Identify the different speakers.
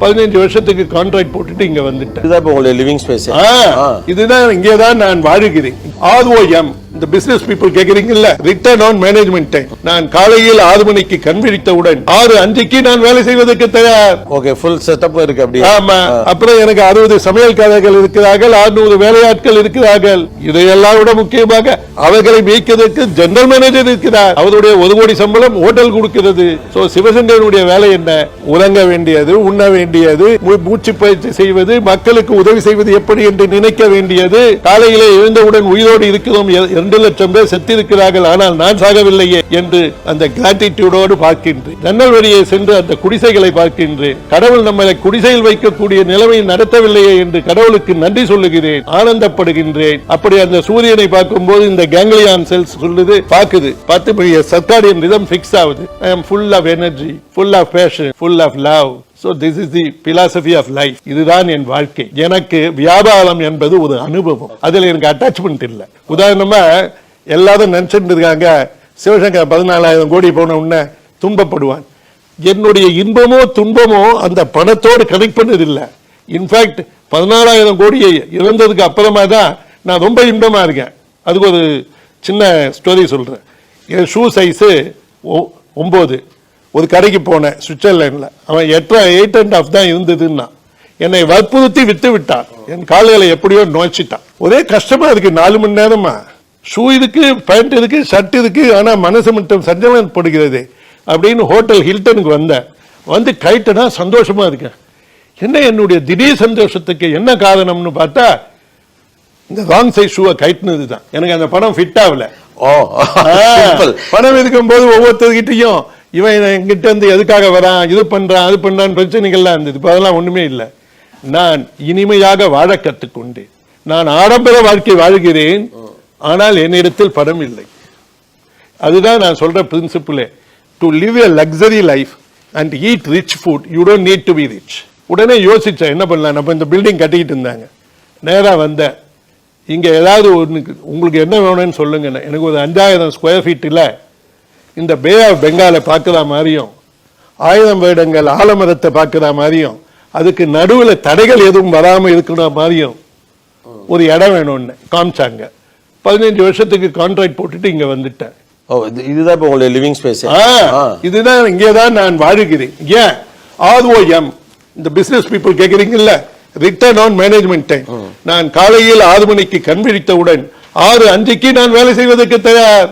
Speaker 1: 15 வருஷத்துக்கு கான்ட்ராக்ட் போட்டுட்டு இங்க வந்துட்டேன்.
Speaker 2: இதுதான் இப்ப உங்களுடைய லிவிங் ஸ்பேஸ்.
Speaker 1: இதுதான் இங்கதான் நான் வாழுகிறேன். ROM இந்த பிசினஸ் பீப்புள் கேக்குறீங்கல்ல, ரிட்டர்ன் ஆன் மேனேஜ்மெண்ட் டைம். நான் காலையில் 6 மணிக்கு கண்விழித்தவுடன் 6:05 நான் வேலை செய்வதற்கு தயார்.
Speaker 2: ஓகே, ஃபுல் செட்டப் இருக்கு அப்படி.
Speaker 1: ஆமா. அப்புறம் எனக்கு 60 சமையல்காரர்கள் இருக்கிறார்கள், 600 வேலையாட்கள் இருக்கிறார்கள். இதையெல்லாம் விட முக்கியமாக அவர்களை மேய்க்கிறதுக்கு ஜெனரல் மேனேஜர் இருக்கிறார். அவருடைய 1 கோடி சம்பளம் ஹோட்டல் கொடுக்கிறது. சோ சிவசங்கரனுடைய வேலை என்ன? உறங்க வேண்டியது, உண்ண வேண்டியது, மூச்சு பயிற்சி செய்வது, மக்களுக்கு உதவி செய்வது எப்படி என்று நினைக்க வேண்டியது. காலையிலே எழுந்தவுடன் உயிரோடு இருக்கிறோம், 2 லட்சம் பேர் செத்திருக்கிறார்கள், ஆனால் நான் சாகவில்லையே என்று அந்த கிராட்டிடியூடோடு பார்க்கின்றேன். ஜன்னல் வழியே சென்று அந்த குடிசைகளை பார்க்கின்றேன். கடவுள் நம்மளை குடிசையில் வைக்கக்கூடிய நிலைமை நடத்தவில்லையே என்று கடவுளுக்கு நன்றி சொல்லுகிறேன், ஆனந்தப்படுகின்றேன். அப்படி அந்த சூரியனை பார்க்கும் போது இந்த கேங்லியான் செல்ஸ் சொல்லுது, பார்க்குது, 10 மில்லியன் சர்க்காடியன் ரிதம் ஃபிக்ஸ் ஆகுது. I am full of energy, full of passion, full of love. So this is the philosophy of life. இதுதான் என் வாழ்க்கை. எனக்கு வியாபாரம் என்பது ஒரு அனுபவம், அதில் எனக்கு அட்டாச்மெண்ட் இல்லை. உதாரணமா எல்லாரும் நினைச்சிட்டு இருக்காங்க, சிவசங்கர் 14,000 கோடி போன உடனே துன்பப்படுவான். என்னுடைய இன்பமோ துன்பமோ அந்த பணத்தோடு கனெக்ட் பண்ணதில்லை. இன்ஃபேக்ட் 14,000 கோடியை இழந்ததுக்கு அப்புறமா தான் நான் ரொம்ப இன்பமா இருக்கேன். அதுக்கு ஒரு சின்ன ஸ்டோரி சொல்றேன். என் ஷூ சைஸு 9. ஒரு கடைக்கு போனேன் சுவிட்சர்லாண்டில். அவன் 8.5 தான் இருந்ததுன்னா என்னை வற்புறுத்தி விட்டு விட்டான். என் கால்களை எப்படியோ நோய்ச்சிட்டான். ஒரே கஷ்டமா இருக்கு, 4 மணி நேரமா. ஷூ இருக்கு, பேண்ட் இருக்கு, ஷர்ட் இருக்கு, ஆனா மனசு மட்டும் சஞ்சலப்படுகிறது அப்படின்னு ஹோட்டல் ஹில்டனுக்கு வந்தேன். வந்து கைட்டனா சந்தோஷமா இருக்கேன். என்ன என்னுடைய திடீர் சந்தோஷத்துக்கு என்ன காரணம்னு பார்த்தா இந்த ராங் சைஸ் ஷூவை கைட்டினது தான். எனக்கு அந்த படம் ஃபிட் ஆகல. பணம் இருக்கும் போது ஒவ்வொருத்தர்கிட்டையும் இவன் என்கிட்ட இருந்து எதுக்காக வரான், இது பண்றான், அது பண்றான் பிரச்சனைகள்லாம் இருந்தது. இப்போ அதெல்லாம் ஒண்ணுமே இல்லை. நான் இனிமையாக வாழ கற்றுக்கொண்டேன். நான் ஆடம்பர வாழ்க்கை வாழ்கிறேன், ஆனால் என்னிடத்தில் பணம் இல்லை. அதுதான் நான் சொல்ற பிரின்சிபிளே. To live a luxury life and eat rich food, you don't need to be rich. உடனே யோசிச்சேன் என்ன பண்ணலாம். நம்ம இந்த பில்டிங் கட்டிக்கிட்டு இருந்தாங்க, நேரா வந்தேன். இங்க ஏதாவது உங்களுக்கு என்ன வேணும்னு சொல்லுங்க. எனக்கு ஒரு 5,000 ஸ்கொயர் ஃபீட்டில் இந்த பே ஆஃப் பெங்காலை பார்க்குற மாதிரியும் 1000 வருடங்கள் ஆலமரத்தை பார்க்குற மாதிரியும் அதுக்கு நடுவில் தடைகள் எதுவும் வராமல் இருக்கிற மாதிரியும் ஒரு இடம் வேணும்னு காமிச்சாங்க. 15 வருஷத்துக்கு கான்ட்ராக்ட் போட்டுட்டு இங்க வந்துட்டேன்.
Speaker 2: இதுதான் இப்ப உங்களுடைய லிவிங் ஸ்பேஸ்.
Speaker 1: இதுதான் இங்கதான் நான் வாழுகிறேன். ஏன் ROM இந்த பிசினஸ் பீப்புள் கேக்குறீங்கல்ல, ரிட்டர்ன் ஆன் மேனேஜ்மெண்ட் டைம். நான் காலையில் 6 மணிக்கு கண்விழித்தவுடன் 6:05 நான் வேலை செய்வதற்கு தயார்.